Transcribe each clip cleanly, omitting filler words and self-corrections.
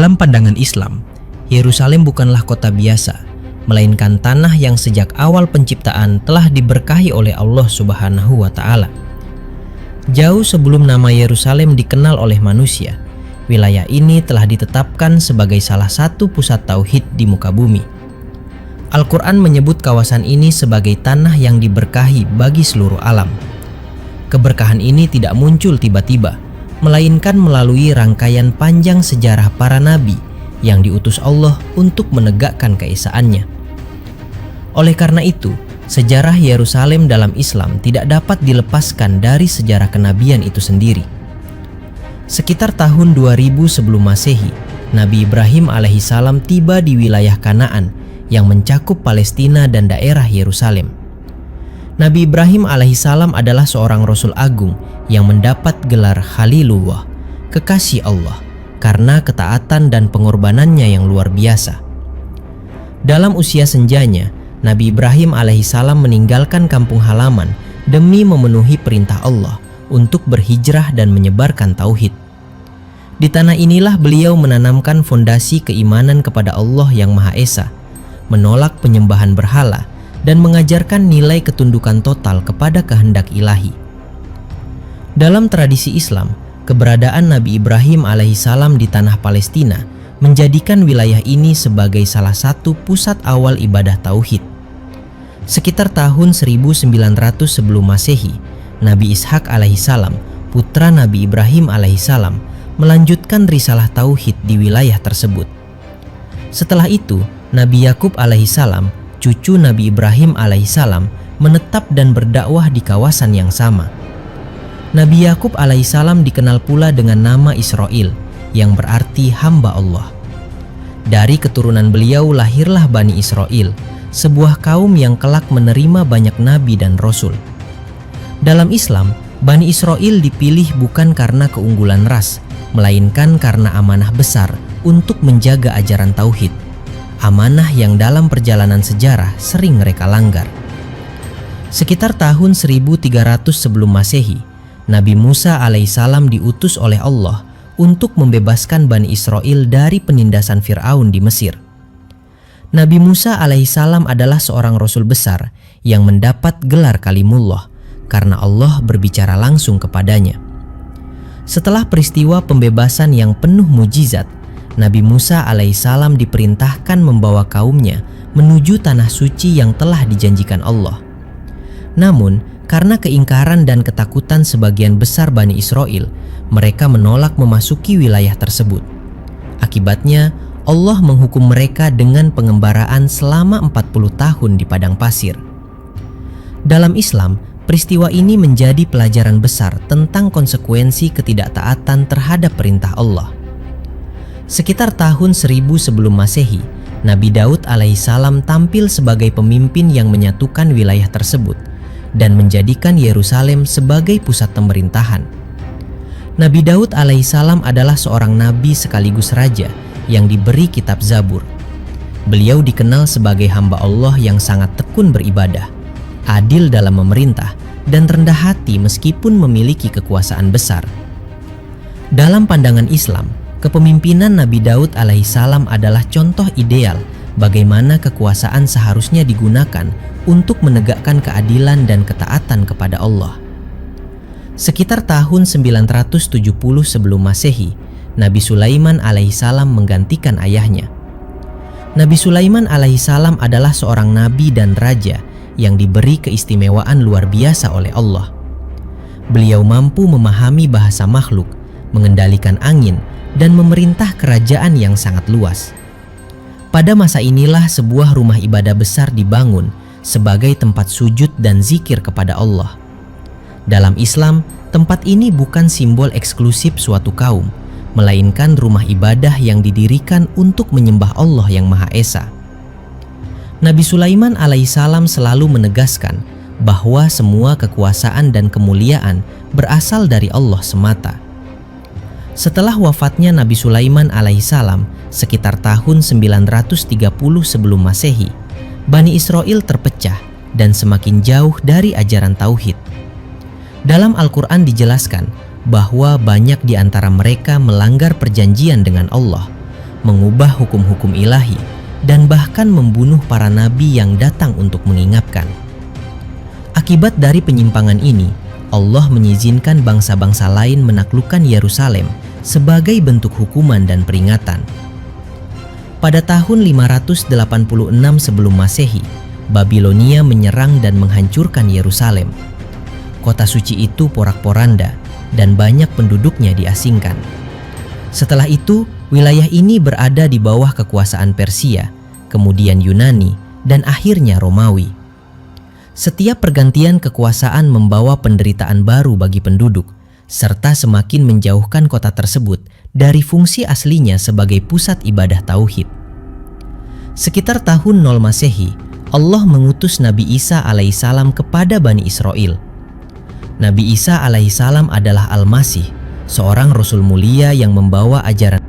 Dalam pandangan Islam, Yerusalem bukanlah kota biasa, melainkan tanah yang sejak awal penciptaan telah diberkahi oleh Allah Subhanahu wa Ta'ala. Jauh sebelum nama Yerusalem dikenal oleh manusia, wilayah ini telah ditetapkan sebagai salah satu pusat tauhid di muka bumi. Al-Quran menyebut kawasan ini sebagai tanah yang diberkahi bagi seluruh alam. Keberkahan ini tidak muncul tiba-tiba, melainkan melalui rangkaian panjang sejarah para nabi yang diutus Allah untuk menegakkan keesaannya. Oleh karena itu, sejarah Yerusalem dalam Islam tidak dapat dilepaskan dari sejarah kenabian itu sendiri. Sekitar tahun 2000 sebelum Masehi, Nabi Ibrahim alaihissalam tiba di wilayah Kanaan yang mencakup Palestina dan daerah Yerusalem. Nabi Ibrahim alaihissalam adalah seorang Rasul Agung yang mendapat gelar Khalilullah, kekasih Allah, karena ketaatan dan pengorbanannya yang luar biasa. Dalam usia senjanya, Nabi Ibrahim alaihissalam meninggalkan kampung halaman demi memenuhi perintah Allah untuk berhijrah dan menyebarkan tauhid. Di tanah inilah beliau menanamkan fondasi keimanan kepada Allah yang Maha Esa, menolak penyembahan berhala, dan mengajarkan nilai ketundukan total kepada kehendak ilahi. Dalam tradisi Islam, keberadaan Nabi Ibrahim alaihissalam di tanah Palestina menjadikan wilayah ini sebagai salah satu pusat awal ibadah tauhid. Sekitar tahun 1900 sebelum Masehi, Nabi Ishak alaihissalam, putra Nabi Ibrahim alaihissalam, melanjutkan risalah tauhid di wilayah tersebut. Setelah itu, Nabi Yakub alaihissalam, cucu Nabi Ibrahim alaihissalam, menetap dan berdakwah di kawasan yang sama. Nabi Yakub alaihissalam dikenal pula dengan nama Israel, yang berarti hamba Allah. Dari keturunan beliau lahirlah Bani Israel, sebuah kaum yang kelak menerima banyak nabi dan rasul. Dalam Islam, Bani Israel dipilih bukan karena keunggulan ras, melainkan karena amanah besar untuk menjaga ajaran tauhid. Amanah yang dalam perjalanan sejarah sering mereka langgar. Sekitar tahun 1300 sebelum Masehi, Nabi Musa alaihissalam diutus oleh Allah untuk membebaskan Bani Israel dari penindasan Fir'aun di Mesir. Nabi Musa alaihissalam adalah seorang rasul besar yang mendapat gelar Kalimullah karena Allah berbicara langsung kepadanya. Setelah peristiwa pembebasan yang penuh mujizat, Nabi Musa alaihissalam diperintahkan membawa kaumnya menuju tanah suci yang telah dijanjikan Allah. Namun, karena keingkaran dan ketakutan sebagian besar Bani Israel, mereka menolak memasuki wilayah tersebut. Akibatnya, Allah menghukum mereka dengan pengembaraan selama 40 tahun di padang pasir. Dalam Islam, peristiwa ini menjadi pelajaran besar tentang konsekuensi ketidaktaatan terhadap perintah Allah. Sekitar tahun 1000 sebelum Masehi, Nabi Daud alaihissalam tampil sebagai pemimpin yang menyatukan wilayah tersebut dan menjadikan Yerusalem sebagai pusat pemerintahan. Nabi Daud alaihissalam adalah seorang nabi sekaligus raja yang diberi kitab Zabur. Beliau dikenal sebagai hamba Allah yang sangat tekun beribadah, adil dalam memerintah, dan rendah hati meskipun memiliki kekuasaan besar. Dalam pandangan Islam, kepemimpinan Nabi Daud alaihissalam adalah contoh ideal bagaimana kekuasaan seharusnya digunakan untuk menegakkan keadilan dan ketaatan kepada Allah. Sekitar tahun 970 sebelum Masehi, Nabi Sulaiman alaihissalam menggantikan ayahnya. Nabi Sulaiman alaihissalam adalah seorang nabi dan raja yang diberi keistimewaan luar biasa oleh Allah. Beliau mampu memahami bahasa makhluk, mengendalikan angin, dan memerintah kerajaan yang sangat luas. Pada masa inilah sebuah rumah ibadah besar dibangun sebagai tempat sujud dan zikir kepada Allah. Dalam Islam, tempat ini bukan simbol eksklusif suatu kaum, melainkan rumah ibadah yang didirikan untuk menyembah Allah yang Maha Esa. Nabi Sulaiman alaihissalam selalu menegaskan bahwa semua kekuasaan dan kemuliaan berasal dari Allah semata. Setelah wafatnya Nabi Sulaiman alaihissalam sekitar tahun 930 sebelum Masehi, Bani Israel terpecah dan semakin jauh dari ajaran tauhid. Dalam Al-Quran dijelaskan bahwa banyak di antara mereka melanggar perjanjian dengan Allah, mengubah hukum-hukum ilahi, dan bahkan membunuh para nabi yang datang untuk mengingatkan. Akibat dari penyimpangan ini, Allah mengizinkan bangsa-bangsa lain menaklukkan Yerusalem sebagai bentuk hukuman dan peringatan. Pada tahun 586 sebelum Masehi, Babilonia menyerang dan menghancurkan Yerusalem. Kota suci itu porak-poranda dan banyak penduduknya diasingkan. Setelah itu, wilayah ini berada di bawah kekuasaan Persia, kemudian Yunani, dan akhirnya Romawi. Setiap pergantian kekuasaan membawa penderitaan baru bagi penduduk, serta semakin menjauhkan kota tersebut dari fungsi aslinya sebagai pusat ibadah tauhid. Sekitar tahun 0 Masehi, Allah mengutus Nabi Isa alaihissalam kepada Bani Israel. Nabi Isa alaihissalam adalah Al-Masih, seorang Rasul mulia yang membawa ajaran.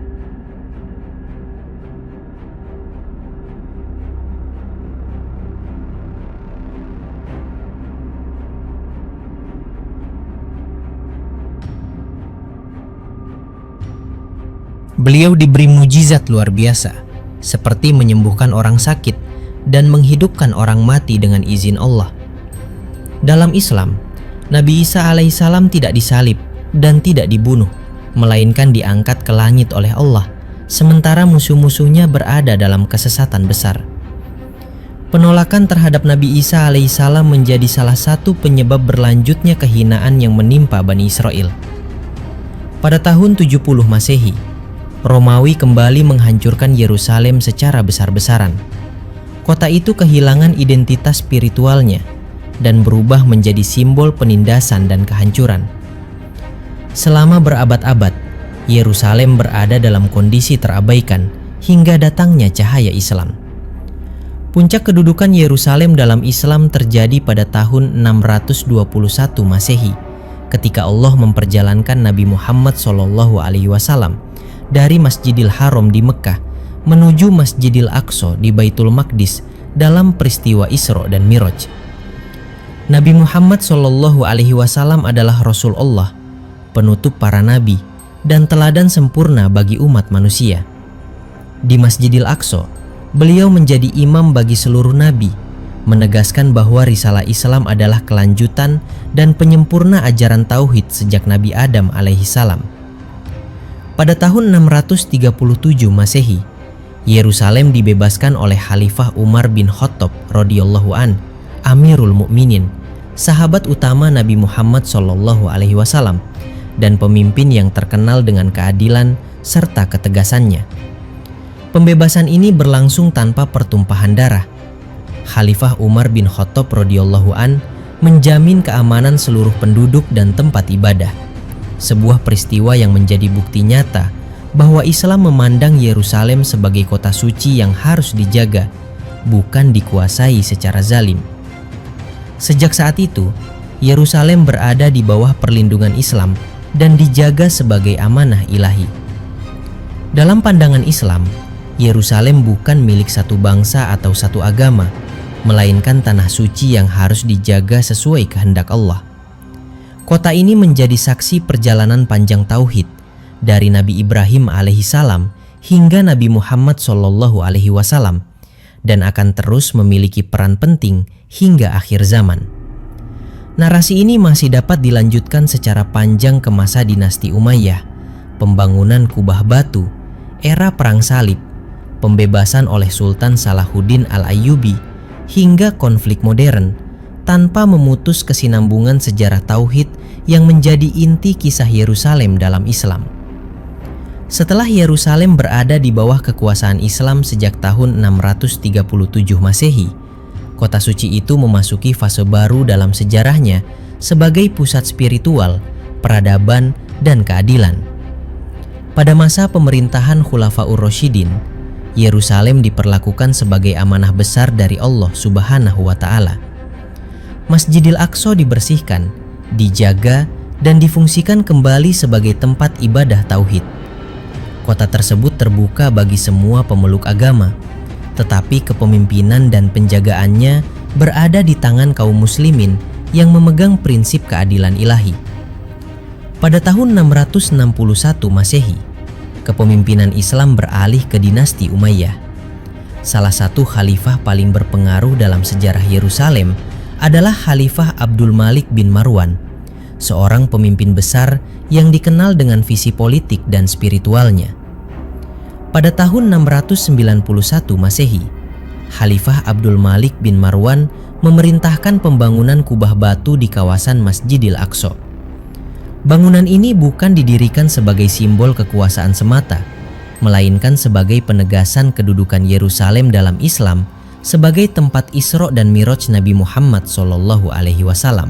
Beliau diberi mujizat luar biasa, seperti menyembuhkan orang sakit dan menghidupkan orang mati dengan izin Allah. Dalam Islam, Nabi Isa alaihissalam tidak disalib dan tidak dibunuh, melainkan diangkat ke langit oleh Allah, sementara musuh-musuhnya berada dalam kesesatan besar. Penolakan terhadap Nabi Isa alaihissalam menjadi salah satu penyebab berlanjutnya kehinaan yang menimpa Bani Israel. Pada tahun 70 Masehi, Romawi kembali menghancurkan Yerusalem secara besar-besaran. Kota itu kehilangan identitas spiritualnya dan berubah menjadi simbol penindasan dan kehancuran. Selama berabad-abad, Yerusalem berada dalam kondisi terabaikan hingga datangnya cahaya Islam. Puncak kedudukan Yerusalem dalam Islam terjadi pada tahun 621 Masehi, ketika Allah memperjalankan Nabi Muhammad SAW dari Masjidil Haram di Mekah menuju Masjidil Aqsa di Baitul Maqdis dalam peristiwa Isra dan Miraj. Nabi Muhammad SAW adalah Rasul Allah, penutup para nabi, dan teladan sempurna bagi umat manusia. Di Masjidil Aqsa, beliau menjadi imam bagi seluruh nabi, menegaskan bahwa risalah Islam adalah kelanjutan dan penyempurna ajaran tauhid sejak Nabi Adam alaihissalam. Pada tahun 637 Masehi, Yerusalem dibebaskan oleh Khalifah Umar bin Khattab radhiyallahu an, Amirul Mukminin, sahabat utama Nabi Muhammad SAW, dan pemimpin yang terkenal dengan keadilan serta ketegasannya. Pembebasan ini berlangsung tanpa pertumpahan darah. Khalifah Umar bin Khattab radhiyallahu an menjamin keamanan seluruh penduduk dan tempat ibadah. Sebuah peristiwa yang menjadi bukti nyata bahwa Islam memandang Yerusalem sebagai kota suci yang harus dijaga, bukan dikuasai secara zalim. Sejak saat itu, Yerusalem berada di bawah perlindungan Islam dan dijaga sebagai amanah ilahi. Dalam pandangan Islam, Yerusalem bukan milik satu bangsa atau satu agama, melainkan tanah suci yang harus dijaga sesuai kehendak Allah. Kota ini menjadi saksi perjalanan panjang tauhid dari Nabi Ibrahim alaihissalam hingga Nabi Muhammad SAW, dan akan terus memiliki peran penting hingga akhir zaman. Narasi ini masih dapat dilanjutkan secara panjang ke masa dinasti Umayyah, pembangunan kubah batu, era perang salib, pembebasan oleh Sultan Salahuddin Al-Ayyubi, hingga konflik modern, tanpa memutus kesinambungan sejarah tauhid yang menjadi inti kisah Yerusalem dalam Islam. Setelah Yerusalem berada di bawah kekuasaan Islam sejak tahun 637 Masehi, kota suci itu memasuki fase baru dalam sejarahnya sebagai pusat spiritual, peradaban, dan keadilan. Pada masa pemerintahan Khulafaur Rasyidin, Yerusalem diperlakukan sebagai amanah besar dari Allah Subhanahu wa Ta'ala. Masjidil Aqsa dibersihkan, dijaga, dan difungsikan kembali sebagai tempat ibadah tauhid. Kota tersebut terbuka bagi semua pemeluk agama, tetapi kepemimpinan dan penjagaannya berada di tangan kaum muslimin yang memegang prinsip keadilan ilahi. Pada tahun 661 Masehi, kepemimpinan Islam beralih ke dinasti Umayyah. Salah satu khalifah paling berpengaruh dalam sejarah Yerusalem adalah Khalifah Abdul Malik bin Marwan, seorang pemimpin besar yang dikenal dengan visi politik dan spiritualnya. Pada tahun 691 Masehi, Khalifah Abdul Malik bin Marwan memerintahkan pembangunan kubah batu di kawasan Masjidil Aqsa. Bangunan ini bukan didirikan sebagai simbol kekuasaan semata, melainkan sebagai penegasan kedudukan Yerusalem dalam Islam sebagai tempat Isra dan Miraj Nabi Muhammad SAW.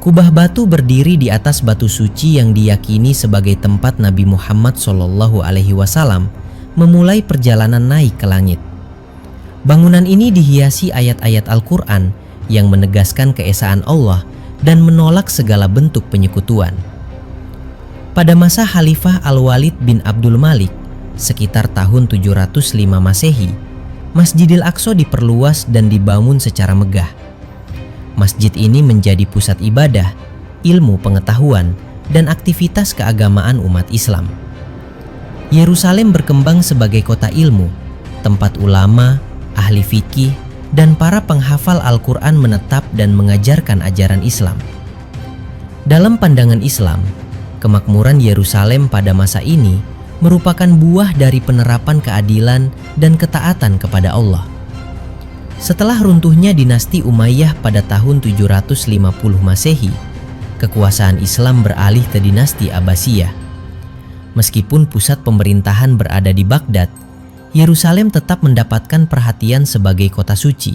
Kubah batu berdiri di atas batu suci yang diyakini sebagai tempat Nabi Muhammad SAW memulai perjalanan naik ke langit. Bangunan ini dihiasi ayat-ayat Al-Quran yang menegaskan keesaan Allah dan menolak segala bentuk penyekutuan. Pada masa Khalifah Al-Walid bin Abdul Malik, sekitar tahun 705 Masehi, Masjidil Aqsa diperluas dan dibangun secara megah. Masjid ini menjadi pusat ibadah, ilmu pengetahuan, dan aktivitas keagamaan umat Islam. Yerusalem berkembang sebagai kota ilmu, tempat ulama, ahli fikih, dan para penghafal Al-Quran menetap dan mengajarkan ajaran Islam. Dalam pandangan Islam, kemakmuran Yerusalem pada masa ini merupakan buah dari penerapan keadilan dan ketaatan kepada Allah. Setelah runtuhnya dinasti Umayyah pada tahun 750 Masehi, kekuasaan Islam beralih ke dinasti Abbasiyah. Meskipun pusat pemerintahan berada di Baghdad, Yerusalem tetap mendapatkan perhatian sebagai kota suci.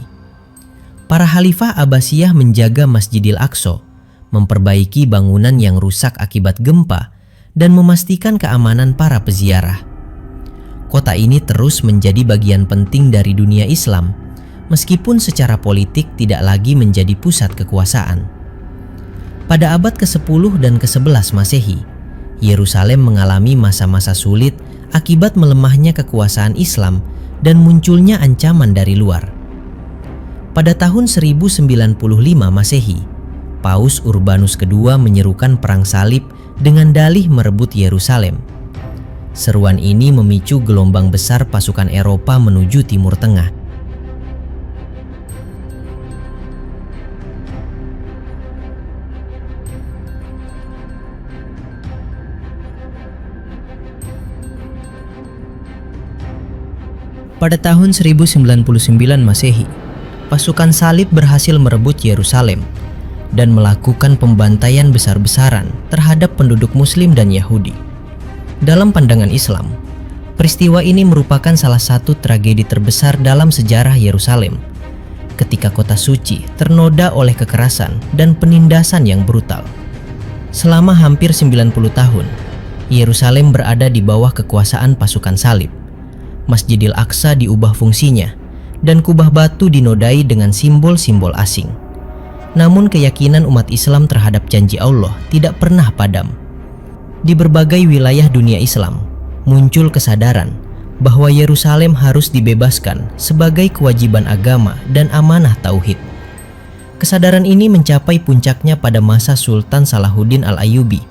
Para khalifah Abbasiyah menjaga Masjidil Aqsa, memperbaiki bangunan yang rusak akibat gempa, dan memastikan keamanan para peziarah. Kota ini terus menjadi bagian penting dari dunia Islam, meskipun secara politik tidak lagi menjadi pusat kekuasaan. Pada abad ke-10 dan ke-11 Masehi, Yerusalem mengalami masa-masa sulit akibat melemahnya kekuasaan Islam dan munculnya ancaman dari luar. Pada tahun 1095 Masehi, Paus Urbanus II menyerukan perang salib dengan dalih merebut Yerusalem. Seruan ini memicu gelombang besar pasukan Eropa menuju Timur Tengah. Pada tahun 1099 Masehi, pasukan salib berhasil merebut Yerusalem dan melakukan pembantaian besar-besaran terhadap penduduk Muslim dan Yahudi. Dalam pandangan Islam, peristiwa ini merupakan salah satu tragedi terbesar dalam sejarah Yerusalem, ketika kota suci ternoda oleh kekerasan dan penindasan yang brutal. Selama hampir 90 tahun, Yerusalem berada di bawah kekuasaan pasukan salib. Masjidil Aqsa diubah fungsinya, dan kubah batu dinodai dengan simbol-simbol asing. Namun keyakinan umat Islam terhadap janji Allah tidak pernah padam. Di berbagai wilayah dunia Islam, muncul kesadaran bahwa Yerusalem harus dibebaskan sebagai kewajiban agama dan amanah tauhid. Kesadaran ini mencapai puncaknya pada masa Sultan Salahuddin Al-Ayyubi,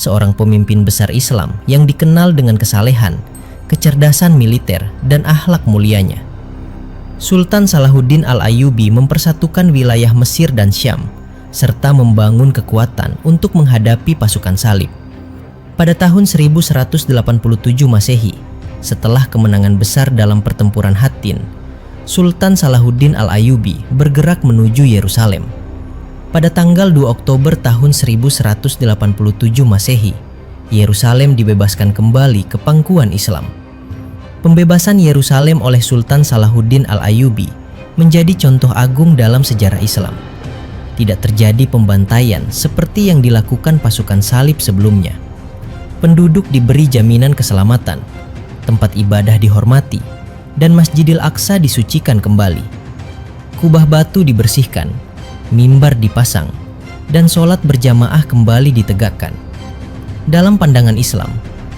seorang pemimpin besar Islam yang dikenal dengan kesalehan, kecerdasan militer, dan akhlak mulianya. Sultan Salahuddin Al-Ayyubi mempersatukan wilayah Mesir dan Syam, serta membangun kekuatan untuk menghadapi pasukan salib. Pada tahun 1187 Masehi, setelah kemenangan besar dalam pertempuran Hattin, Sultan Salahuddin Al-Ayyubi bergerak menuju Yerusalem. Pada tanggal 2 Oktober tahun 1187 Masehi, Yerusalem dibebaskan kembali ke pangkuan Islam. Pembebasan Yerusalem oleh Sultan Salahuddin Al-Ayyubi menjadi contoh agung dalam sejarah Islam. Tidak terjadi pembantaian seperti yang dilakukan pasukan salib sebelumnya. Penduduk diberi jaminan keselamatan, tempat ibadah dihormati, dan Masjidil Aqsa disucikan kembali. Kubah batu dibersihkan, mimbar dipasang, dan sholat berjamaah kembali ditegakkan. Dalam pandangan Islam,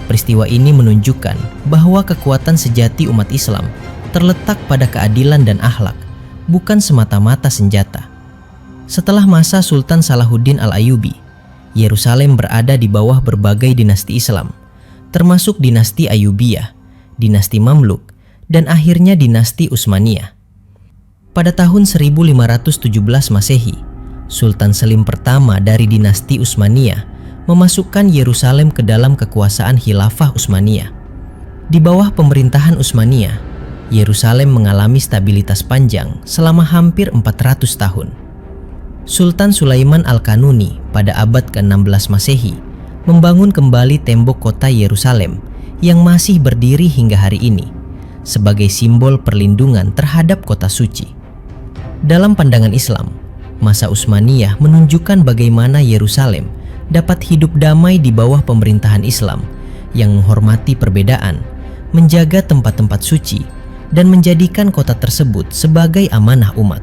peristiwa ini menunjukkan bahwa kekuatan sejati umat Islam terletak pada keadilan dan akhlak, bukan semata-mata senjata. Setelah masa Sultan Salahuddin Al-Ayyubi, Yerusalem berada di bawah berbagai dinasti Islam, termasuk dinasti Ayyubiyah, dinasti Mamluk, dan akhirnya dinasti Utsmaniyah. Pada tahun 1517 Masehi, Sultan Selim pertama dari dinasti Utsmaniyah memasukkan Yerusalem ke dalam kekuasaan Khilafah Utsmaniyah. Di bawah pemerintahan Utsmaniyah, Yerusalem mengalami stabilitas panjang selama hampir 400 tahun. Sultan Sulaiman Al-Kanuni pada abad ke-16 Masehi membangun kembali tembok kota Yerusalem yang masih berdiri hingga hari ini sebagai simbol perlindungan terhadap kota suci. Dalam pandangan Islam, masa Utsmaniyah menunjukkan bagaimana Yerusalem dapat hidup damai di bawah pemerintahan Islam yang menghormati perbedaan, menjaga tempat-tempat suci, dan menjadikan kota tersebut sebagai amanah umat.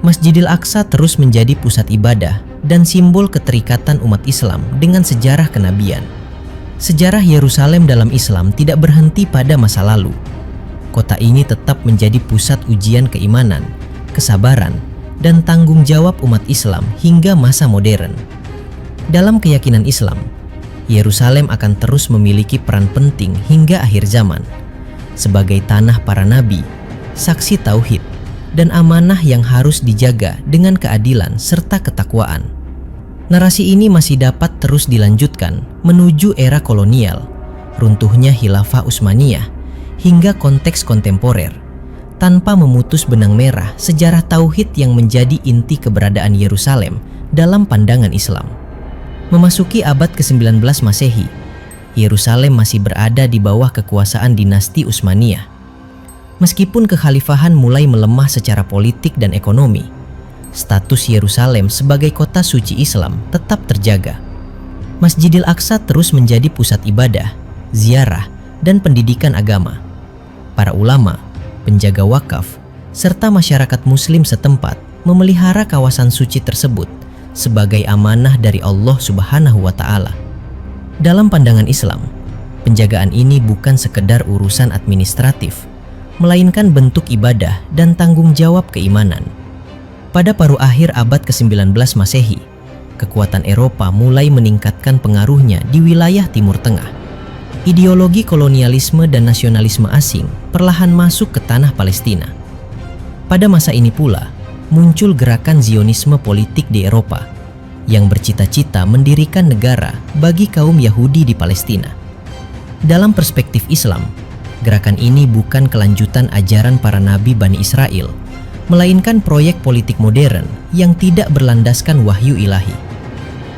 Masjidil Aqsa terus menjadi pusat ibadah dan simbol keterikatan umat Islam dengan sejarah kenabian. Sejarah Yerusalem dalam Islam tidak berhenti pada masa lalu. Kota ini tetap menjadi pusat ujian keimanan, kesabaran, dan tanggung jawab umat Islam hingga masa modern. Dalam keyakinan Islam, Yerusalem akan terus memiliki peran penting hingga akhir zaman sebagai tanah para nabi, saksi tauhid, dan amanah yang harus dijaga dengan keadilan serta ketakwaan. Narasi ini masih dapat terus dilanjutkan menuju era kolonial, runtuhnya Khilafah Utsmaniyah, hingga konteks kontemporer, tanpa memutus benang merah sejarah tauhid yang menjadi inti keberadaan Yerusalem dalam pandangan Islam. Memasuki abad ke-19 Masehi, Yerusalem masih berada di bawah kekuasaan dinasti Utsmaniyah. Meskipun kekhalifahan mulai melemah secara politik dan ekonomi, status Yerusalem sebagai kota suci Islam tetap terjaga. Masjidil Aqsa terus menjadi pusat ibadah, ziarah, dan pendidikan agama. Para ulama, penjaga wakaf, serta masyarakat muslim setempat memelihara kawasan suci tersebut sebagai amanah dari Allah Subhanahu wa Ta'ala. Dalam pandangan Islam, penjagaan ini bukan sekedar urusan administratif, melainkan bentuk ibadah dan tanggung jawab keimanan. Pada paruh akhir abad ke-19 Masehi, kekuatan Eropa mulai meningkatkan pengaruhnya di wilayah Timur Tengah. Ideologi kolonialisme dan nasionalisme asing perlahan masuk ke tanah Palestina. Pada masa ini pula, muncul gerakan Zionisme politik di Eropa yang bercita-cita mendirikan negara bagi kaum Yahudi di Palestina. Dalam perspektif Islam, gerakan ini bukan kelanjutan ajaran para nabi Bani Israel, melainkan proyek politik modern yang tidak berlandaskan wahyu ilahi.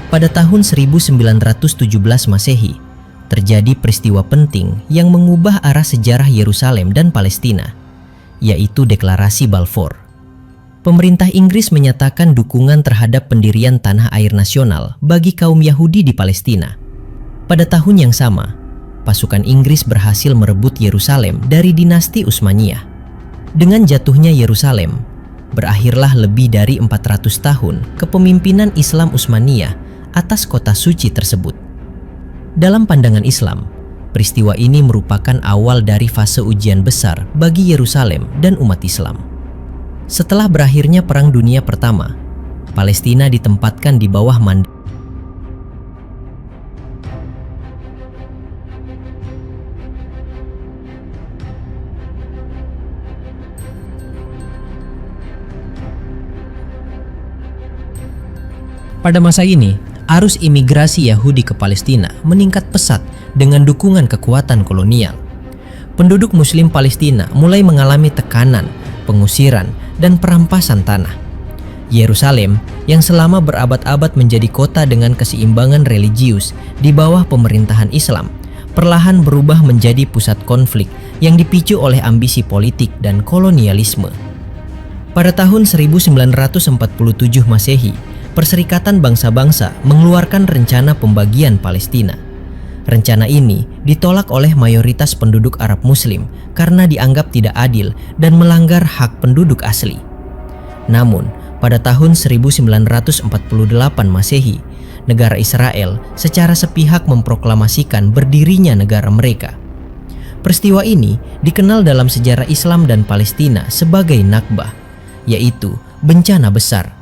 Pada tahun 1917 Masehi, terjadi peristiwa penting yang mengubah arah sejarah Yerusalem dan Palestina, yaitu Deklarasi Balfour. Pemerintah Inggris menyatakan dukungan terhadap pendirian tanah air nasional bagi kaum Yahudi di Palestina. Pada tahun yang sama, pasukan Inggris berhasil merebut Yerusalem dari dinasti Utsmaniyah. Dengan jatuhnya Yerusalem, berakhirlah lebih dari 400 tahun kepemimpinan Islam Utsmaniyah atas kota suci tersebut. Dalam pandangan Islam, peristiwa ini merupakan awal dari fase ujian besar bagi Yerusalem dan umat Islam. Setelah berakhirnya Perang Dunia Pertama, Palestina ditempatkan di bawah mandat. Pada masa ini, arus imigrasi Yahudi ke Palestina meningkat pesat dengan dukungan kekuatan kolonial. Penduduk Muslim Palestina mulai mengalami tekanan, pengusiran, dan perampasan tanah. Yerusalem yang selama berabad-abad menjadi kota dengan keseimbangan religius di bawah pemerintahan Islam, perlahan berubah menjadi pusat konflik yang dipicu oleh ambisi politik dan kolonialisme. Pada tahun 1947 Masehi, Perserikatan Bangsa-Bangsa mengeluarkan rencana pembagian Palestina. Rencana ini ditolak oleh mayoritas penduduk Arab Muslim karena dianggap tidak adil dan melanggar hak penduduk asli. Namun, pada tahun 1948 Masehi, negara Israel secara sepihak memproklamasikan berdirinya negara mereka. Peristiwa ini dikenal dalam sejarah Islam dan Palestina sebagai Nakbah, yaitu bencana besar,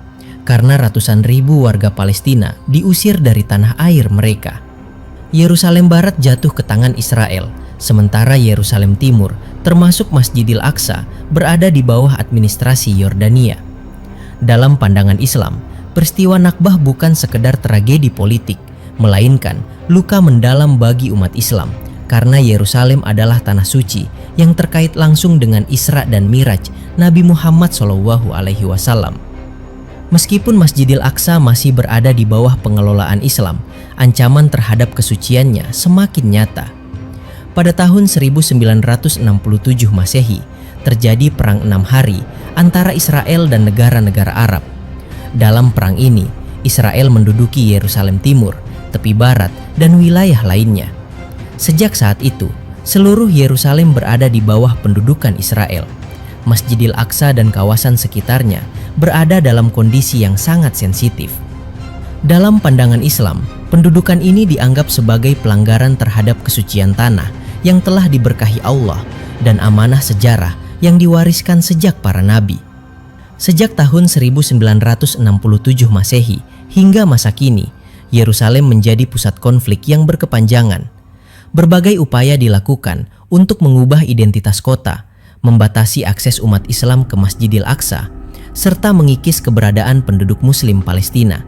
karena ratusan ribu warga Palestina diusir dari tanah air mereka. Yerusalem Barat jatuh ke tangan Israel, sementara Yerusalem Timur, termasuk Masjidil Aqsa, berada di bawah administrasi Yordania. Dalam pandangan Islam, peristiwa Nakbah bukan sekedar tragedi politik, melainkan luka mendalam bagi umat Islam, karena Yerusalem adalah tanah suci yang terkait langsung dengan Isra dan Miraj Nabi Muhammad SAW. Meskipun Masjidil Aqsa masih berada di bawah pengelolaan Islam, ancaman terhadap kesuciannya semakin nyata. Pada tahun 1967 Masehi, terjadi Perang 6 Hari antara Israel dan negara-negara Arab. Dalam perang ini, Israel menduduki Yerusalem Timur, tepi barat, dan wilayah lainnya. Sejak saat itu, seluruh Yerusalem berada di bawah pendudukan Israel. Masjidil Aqsa dan kawasan sekitarnya berada dalam kondisi yang sangat sensitif. Dalam pandangan Islam, pendudukan ini dianggap sebagai pelanggaran terhadap kesucian tanah yang telah diberkahi Allah dan amanah sejarah yang diwariskan sejak para nabi. Sejak tahun 1967 Masehi hingga masa kini, Yerusalem menjadi pusat konflik yang berkepanjangan. Berbagai upaya dilakukan untuk mengubah identitas kota, membatasi akses umat Islam ke Masjidil Aqsa, serta mengikis keberadaan penduduk Muslim Palestina.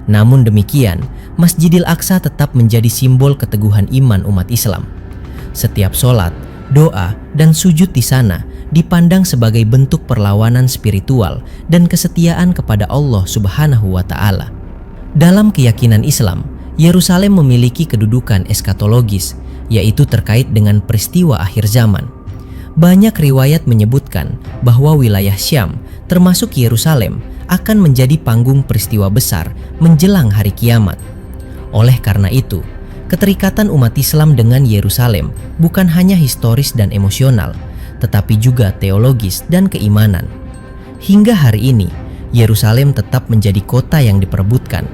Namun demikian, Masjidil Aqsa tetap menjadi simbol keteguhan iman umat Islam. Setiap sholat, doa, dan sujud di sana dipandang sebagai bentuk perlawanan spiritual dan kesetiaan kepada Allah Subhanahu wa Ta'ala. Dalam keyakinan Islam, Yerusalem memiliki kedudukan eskatologis, yaitu terkait dengan peristiwa akhir zaman. Banyak riwayat menyebutkan bahwa wilayah Syam, termasuk Yerusalem, akan menjadi panggung peristiwa besar menjelang hari kiamat. Oleh karena itu, keterikatan umat Islam dengan Yerusalem bukan hanya historis dan emosional, tetapi juga teologis dan keimanan. Hingga hari ini, Yerusalem tetap menjadi kota yang diperebutkan.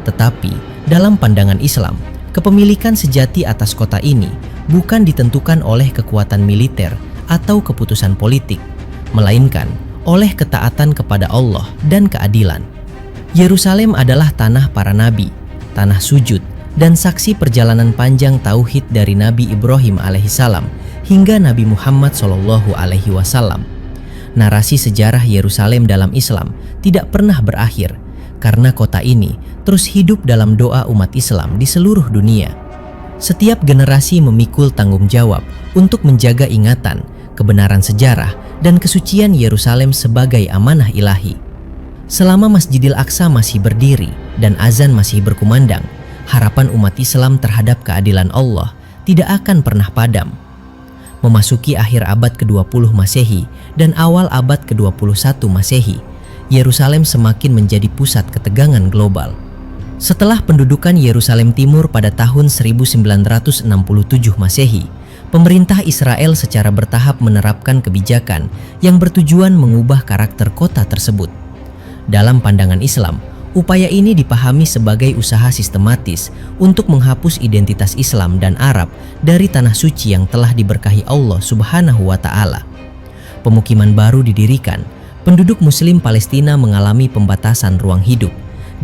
Tetapi, dalam pandangan Islam, kepemilikan sejati atas kota ini bukan ditentukan oleh kekuatan militer atau keputusan politik, melainkan oleh ketaatan kepada Allah dan keadilan. Yerusalem adalah tanah para nabi, tanah sujud, dan saksi perjalanan panjang tauhid dari Nabi Ibrahim alaihissalam hingga Nabi Muhammad SAW. Narasi sejarah Yerusalem dalam Islam tidak pernah berakhir, karena kota ini terus hidup dalam doa umat Islam di seluruh dunia. Setiap generasi memikul tanggung jawab untuk menjaga ingatan, kebenaran sejarah, dan kesucian Yerusalem sebagai amanah ilahi. Selama Masjidil Aqsa masih berdiri dan azan masih berkumandang, harapan umat Islam terhadap keadilan Allah tidak akan pernah padam. Memasuki akhir abad ke-20 Masehi dan awal abad ke-21 Masehi, Yerusalem semakin menjadi pusat ketegangan global. Setelah pendudukan Yerusalem Timur pada tahun 1967 Masehi, pemerintah Israel secara bertahap menerapkan kebijakan yang bertujuan mengubah karakter kota tersebut. Dalam pandangan Islam, upaya ini dipahami sebagai usaha sistematis untuk menghapus identitas Islam dan Arab dari tanah suci yang telah diberkahi Allah Subhanahu wa Ta'ala. Pemukiman baru didirikan, penduduk Muslim Palestina mengalami pembatasan ruang hidup,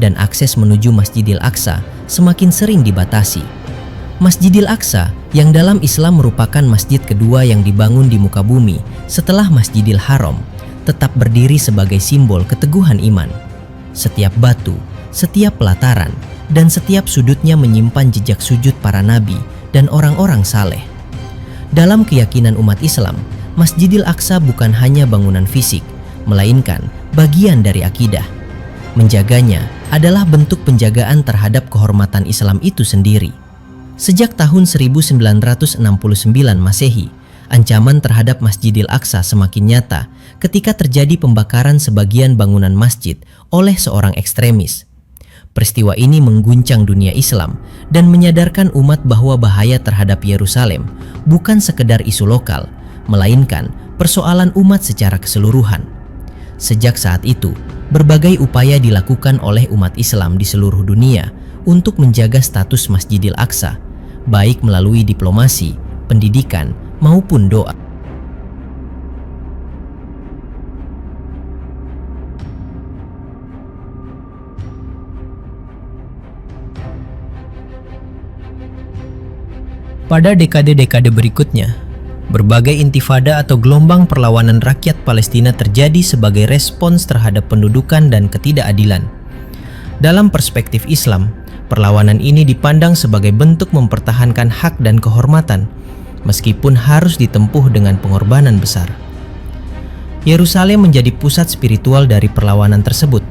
dan akses menuju Masjidil Aqsa semakin sering dibatasi. Masjidil Aqsa yang dalam Islam merupakan masjid kedua yang dibangun di muka bumi setelah Masjidil Haram, tetap berdiri sebagai simbol keteguhan iman. Setiap batu, setiap pelataran, dan setiap sudutnya menyimpan jejak sujud para nabi dan orang-orang saleh. Dalam keyakinan umat Islam, Masjidil Aqsa bukan hanya bangunan fisik, melainkan bagian dari akidah. Menjaganya adalah bentuk penjagaan terhadap kehormatan Islam itu sendiri. Sejak tahun 1969 Masehi, ancaman terhadap Masjidil Aqsa semakin nyata ketika terjadi pembakaran sebagian bangunan masjid oleh seorang ekstremis. Peristiwa ini mengguncang dunia Islam dan menyadarkan umat bahwa bahaya terhadap Yerusalem bukan sekedar isu lokal, melainkan persoalan umat secara keseluruhan. Sejak saat itu, berbagai upaya dilakukan oleh umat Islam di seluruh dunia untuk menjaga status Masjidil Aqsa, baik melalui diplomasi, pendidikan, maupun doa. Pada dekade-dekade berikutnya, berbagai intifada atau gelombang perlawanan rakyat Palestina terjadi sebagai respons terhadap pendudukan dan ketidakadilan. Dalam perspektif Islam, perlawanan ini dipandang sebagai bentuk mempertahankan hak dan kehormatan, meskipun harus ditempuh dengan pengorbanan besar. Yerusalem menjadi pusat spiritual dari perlawanan tersebut,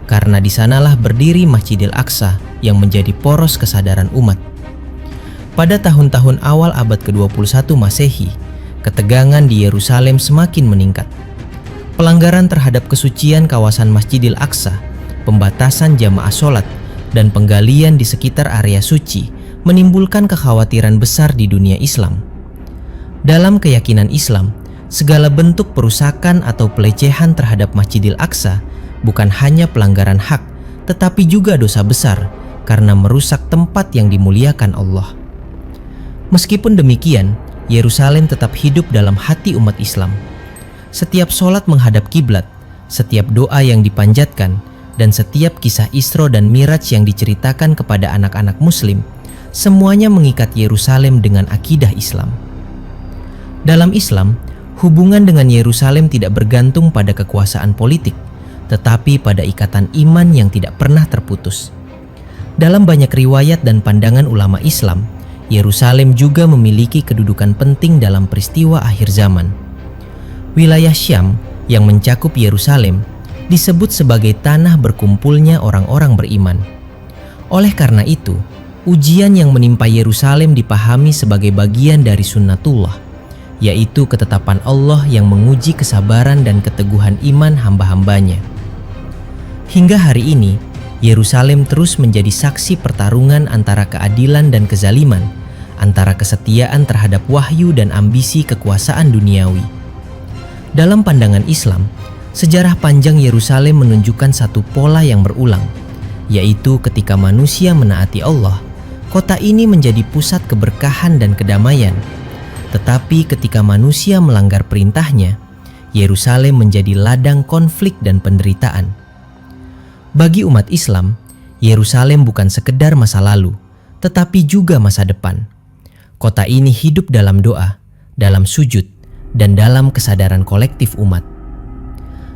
karena di sanalah berdiri Masjidil Aqsa yang menjadi poros kesadaran umat. Pada tahun-tahun awal abad ke-21 Masehi, ketegangan di Yerusalem semakin meningkat. Pelanggaran terhadap kesucian kawasan Masjidil Aqsa, pembatasan jamaah sholat, dan penggalian di sekitar area suci menimbulkan kekhawatiran besar di dunia Islam. Dalam keyakinan Islam, segala bentuk perusakan atau pelecehan terhadap Masjidil Aqsa bukan hanya pelanggaran hak, tetapi juga dosa besar karena merusak tempat yang dimuliakan Allah. Meskipun demikian, Yerusalem tetap hidup dalam hati umat Islam. Setiap sholat menghadap kiblat, setiap doa yang dipanjatkan, dan setiap kisah Isra dan Miraj yang diceritakan kepada anak-anak Muslim, semuanya mengikat Yerusalem dengan akidah Islam. Dalam Islam, hubungan dengan Yerusalem tidak bergantung pada kekuasaan politik, tetapi pada ikatan iman yang tidak pernah terputus. Dalam banyak riwayat dan pandangan ulama Islam, Yerusalem juga memiliki kedudukan penting dalam peristiwa akhir zaman. Wilayah Syam yang mencakup Yerusalem disebut sebagai tanah berkumpulnya orang-orang beriman. Oleh karena itu, ujian yang menimpa Yerusalem dipahami sebagai bagian dari sunnatullah, yaitu ketetapan Allah yang menguji kesabaran dan keteguhan iman hamba-hambanya. Hingga hari ini, Yerusalem terus menjadi saksi pertarungan antara keadilan dan kezaliman, antara kesetiaan terhadap wahyu dan ambisi kekuasaan duniawi. Dalam pandangan Islam, sejarah panjang Yerusalem menunjukkan satu pola yang berulang, yaitu ketika manusia menaati Allah, kota ini menjadi pusat keberkahan dan kedamaian. Tetapi ketika manusia melanggar perintahnya, Yerusalem menjadi ladang konflik dan penderitaan. Bagi umat Islam, Yerusalem bukan sekedar masa lalu, tetapi juga masa depan. Kota ini hidup dalam doa, dalam sujud, dan dalam kesadaran kolektif umat.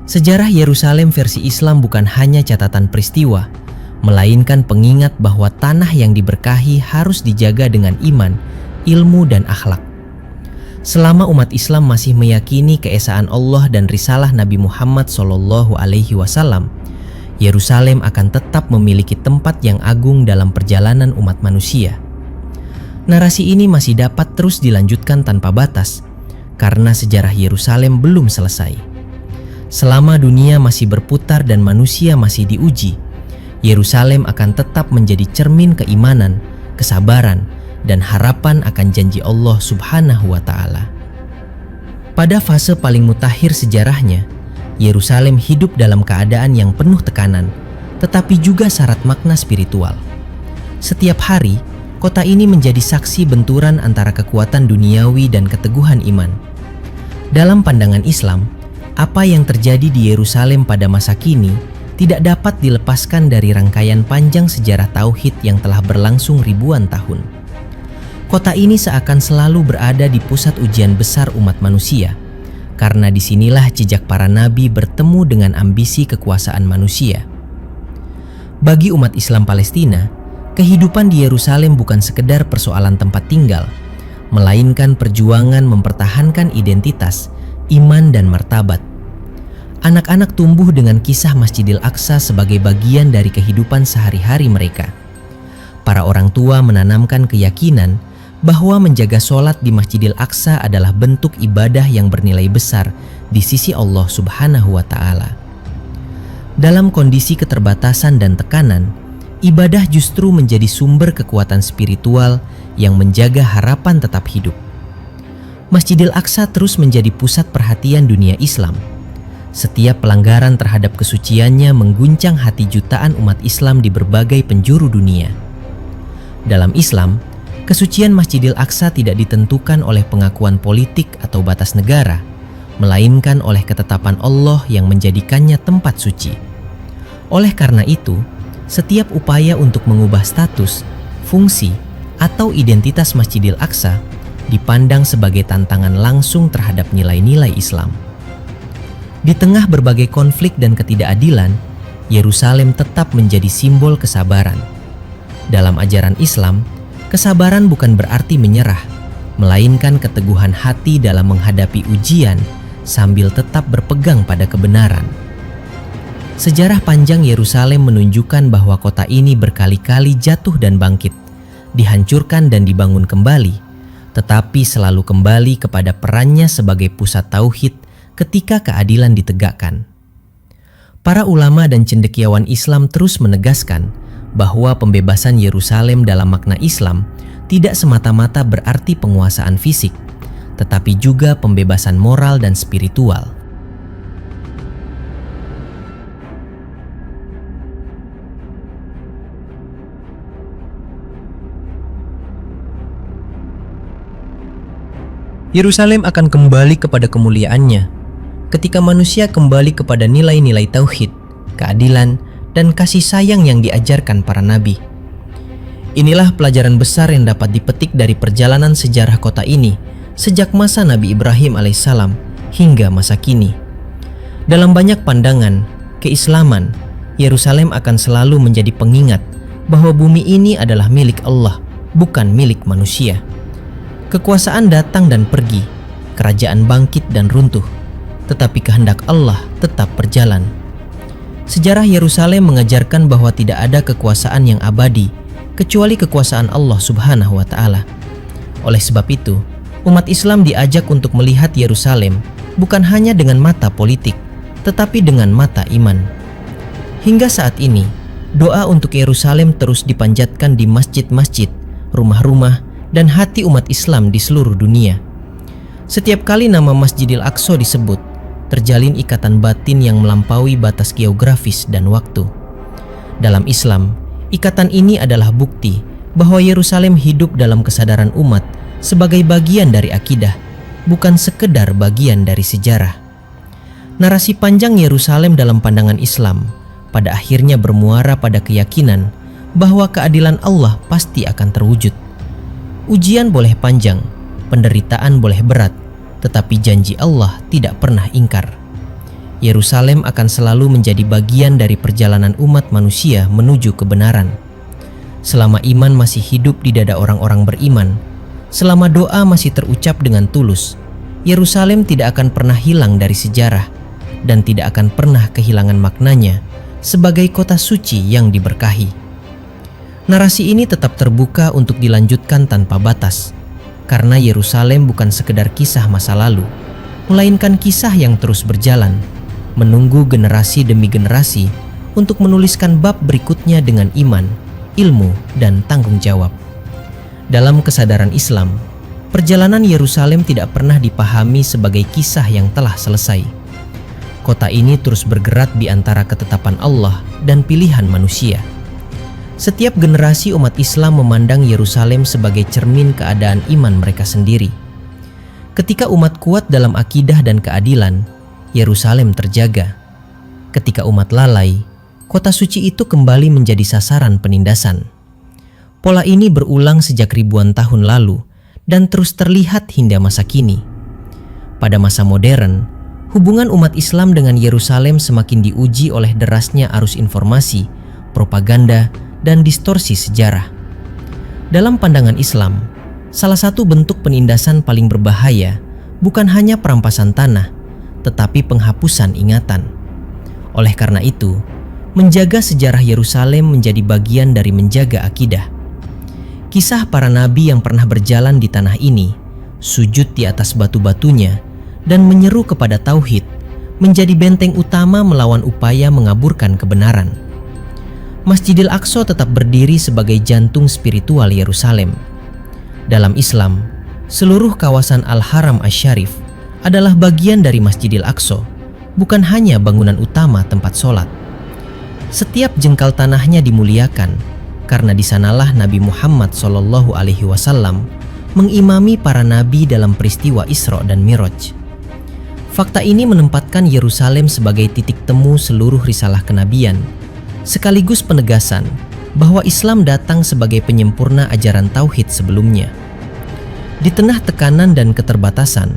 Sejarah Yerusalem versi Islam bukan hanya catatan peristiwa, melainkan pengingat bahwa tanah yang diberkahi harus dijaga dengan iman, ilmu, dan akhlak. Selama umat Islam masih meyakini keesaan Allah dan risalah Nabi Muhammad SAW, Yerusalem akan tetap memiliki tempat yang agung dalam perjalanan umat manusia. Narasi ini masih dapat terus dilanjutkan tanpa batas, karena sejarah Yerusalem belum selesai. Selama dunia masih berputar dan manusia masih diuji, Yerusalem akan tetap menjadi cermin keimanan, kesabaran, dan harapan akan janji Allah Subhanahu wa Ta'ala. Pada fase paling mutakhir sejarahnya, Yerusalem hidup dalam keadaan yang penuh tekanan, tetapi juga syarat makna spiritual. Setiap hari, kota ini menjadi saksi benturan antara kekuatan duniawi dan keteguhan iman. Dalam pandangan Islam, apa yang terjadi di Yerusalem pada masa kini tidak dapat dilepaskan dari rangkaian panjang sejarah tauhid yang telah berlangsung ribuan tahun. Kota ini seakan selalu berada di pusat ujian besar umat manusia, karena disinilah jejak para nabi bertemu dengan ambisi kekuasaan manusia. Bagi umat Islam Palestina, kehidupan di Yerusalem bukan sekedar persoalan tempat tinggal, melainkan perjuangan mempertahankan identitas, iman, dan martabat. Anak-anak tumbuh dengan kisah Masjidil Aqsa sebagai bagian dari kehidupan sehari-hari mereka. Para orang tua menanamkan keyakinan bahwa menjaga sholat di Masjidil Aqsa adalah bentuk ibadah yang bernilai besar di sisi Allah Subhanahu wa Ta'ala. Dalam kondisi keterbatasan dan tekanan, ibadah justru menjadi sumber kekuatan spiritual yang menjaga harapan tetap hidup. Masjidil Aqsa terus menjadi pusat perhatian dunia Islam. Setiap pelanggaran terhadap kesuciannya mengguncang hati jutaan umat Islam di berbagai penjuru dunia. Dalam Islam, kesucian Masjidil Aqsa tidak ditentukan oleh pengakuan politik atau batas negara, melainkan oleh ketetapan Allah yang menjadikannya tempat suci. Oleh karena itu, setiap upaya untuk mengubah status, fungsi, atau identitas Masjidil Aqsa dipandang sebagai tantangan langsung terhadap nilai-nilai Islam. Di tengah berbagai konflik dan ketidakadilan, Yerusalem tetap menjadi simbol kesabaran. Dalam ajaran Islam, kesabaran bukan berarti menyerah, melainkan keteguhan hati dalam menghadapi ujian sambil tetap berpegang pada kebenaran. Sejarah panjang Yerusalem menunjukkan bahwa kota ini berkali-kali jatuh dan bangkit, dihancurkan dan dibangun kembali, tetapi selalu kembali kepada perannya sebagai pusat tauhid ketika keadilan ditegakkan. Para ulama dan cendekiawan Islam terus menegaskan bahwa pembebasan Yerusalem dalam makna Islam tidak semata-mata berarti penguasaan fisik, tetapi juga pembebasan moral dan spiritual. Yerusalem akan kembali kepada kemuliaannya ketika manusia kembali kepada nilai-nilai tauhid, keadilan, dan kasih sayang yang diajarkan para nabi. Inilah pelajaran besar yang dapat dipetik dari perjalanan sejarah kota ini sejak masa Nabi Ibrahim alaihissalam hingga masa kini. Dalam banyak pandangan, keislaman, Yerusalem akan selalu menjadi pengingat bahwa bumi ini adalah milik Allah, bukan milik manusia. Kekuasaan datang dan pergi, kerajaan bangkit dan runtuh, tetapi kehendak Allah tetap berjalan. Sejarah Yerusalem mengajarkan bahwa tidak ada kekuasaan yang abadi kecuali kekuasaan Allah Subhanahu wa Ta'ala. Oleh sebab itu, umat Islam diajak untuk melihat Yerusalem bukan hanya dengan mata politik, tetapi dengan mata iman. Hingga saat ini, doa untuk Yerusalem terus dipanjatkan di masjid-masjid, rumah-rumah, dan hati umat Islam di seluruh dunia. Setiap kali nama Masjidil Aqsa disebut, terjalin ikatan batin yang melampaui batas geografis dan waktu. Dalam Islam, ikatan ini adalah bukti bahwa Yerusalem hidup dalam kesadaran umat sebagai bagian dari akidah, bukan sekedar bagian dari sejarah. Narasi panjang Yerusalem dalam pandangan Islam pada akhirnya bermuara pada keyakinan bahwa keadilan Allah pasti akan terwujud. Ujian boleh panjang, penderitaan boleh berat, tetapi janji Allah tidak pernah ingkar. Yerusalem akan selalu menjadi bagian dari perjalanan umat manusia menuju kebenaran. Selama iman masih hidup di dada orang-orang beriman, selama doa masih terucap dengan tulus, Yerusalem tidak akan pernah hilang dari sejarah dan tidak akan pernah kehilangan maknanya sebagai kota suci yang diberkahi. Narasi ini tetap terbuka untuk dilanjutkan tanpa batas, karena Yerusalem bukan sekedar kisah masa lalu, melainkan kisah yang terus berjalan, menunggu generasi demi generasi untuk menuliskan bab berikutnya dengan iman, ilmu, dan tanggung jawab. Dalam kesadaran Islam, perjalanan Yerusalem tidak pernah dipahami sebagai kisah yang telah selesai. Kota ini terus bergerak di antara ketetapan Allah dan pilihan manusia. Setiap generasi umat Islam memandang Yerusalem sebagai cermin keadaan iman mereka sendiri. Ketika umat kuat dalam akidah dan keadilan, Yerusalem terjaga. Ketika umat lalai, kota suci itu kembali menjadi sasaran penindasan. Pola ini berulang sejak ribuan tahun lalu dan terus terlihat hingga masa kini. Pada masa modern, hubungan umat Islam dengan Yerusalem semakin diuji oleh derasnya arus informasi, propaganda, dan distorsi sejarah. Dalam pandangan Islam, salah satu bentuk penindasan paling berbahaya bukan hanya perampasan tanah, tetapi penghapusan ingatan. Oleh karena itu, menjaga sejarah Yerusalem menjadi bagian dari menjaga akidah. Kisah para nabi yang pernah berjalan di tanah ini, sujud di atas batu-batunya, dan menyeru kepada tauhid, menjadi benteng utama melawan upaya mengaburkan kebenaran. Masjidil Aqsa tetap berdiri sebagai jantung spiritual Yerusalem. Dalam Islam, seluruh kawasan Al-Haram Asy-Syarif adalah bagian dari Masjidil Aqsa, bukan hanya bangunan utama tempat sholat. Setiap jengkal tanahnya dimuliakan, karena di sanalah Nabi Muhammad SAW mengimami para nabi dalam peristiwa Isra dan Miraj. Fakta ini menempatkan Yerusalem sebagai titik temu seluruh risalah kenabian, sekaligus penegasan bahwa Islam datang sebagai penyempurna ajaran tauhid sebelumnya. Di tengah tekanan dan keterbatasan,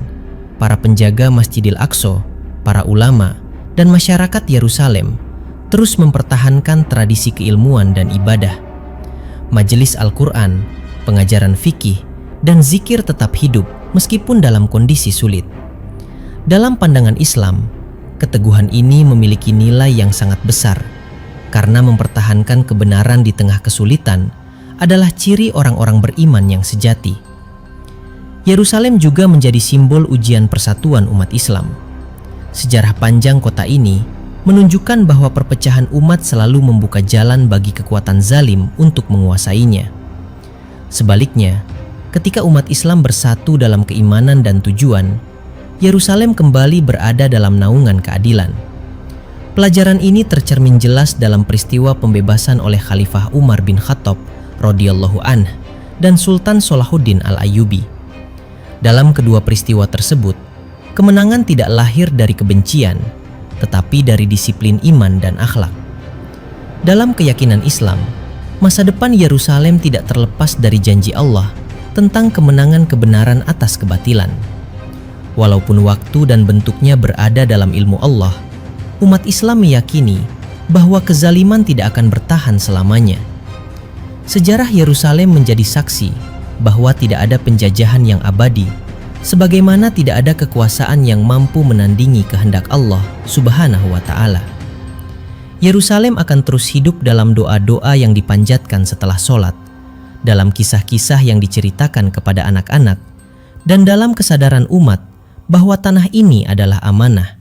para penjaga Masjidil Aqsa, para ulama, dan masyarakat Yerusalem terus mempertahankan tradisi keilmuan dan ibadah. Majelis Al-Quran, pengajaran fikih, dan zikir tetap hidup meskipun dalam kondisi sulit. Dalam pandangan Islam, keteguhan ini memiliki nilai yang sangat besar karena mempertahankan kebenaran di tengah kesulitan adalah ciri orang-orang beriman yang sejati. Yerusalem juga menjadi simbol ujian persatuan umat Islam. Sejarah panjang kota ini menunjukkan bahwa perpecahan umat selalu membuka jalan bagi kekuatan zalim untuk menguasainya. Sebaliknya, ketika umat Islam bersatu dalam keimanan dan tujuan, Yerusalem kembali berada dalam naungan keadilan. Pelajaran ini tercermin jelas dalam peristiwa pembebasan oleh Khalifah Umar bin Khattab radhiyallahu anh dan Sultan Salahuddin Al-Ayyubi. Dalam kedua peristiwa tersebut, kemenangan tidak lahir dari kebencian, tetapi dari disiplin iman dan akhlak. Dalam keyakinan Islam, masa depan Yerusalem tidak terlepas dari janji Allah tentang kemenangan kebenaran atas kebatilan. Walaupun waktu dan bentuknya berada dalam ilmu Allah, umat Islam meyakini bahwa kezaliman tidak akan bertahan selamanya. Sejarah Yerusalem menjadi saksi bahwa tidak ada penjajahan yang abadi, sebagaimana tidak ada kekuasaan yang mampu menandingi kehendak Allah Subhanahu wa Ta'ala. Yerusalem akan terus hidup dalam doa-doa yang dipanjatkan setelah sholat, dalam kisah-kisah yang diceritakan kepada anak-anak, dan dalam kesadaran umat bahwa tanah ini adalah amanah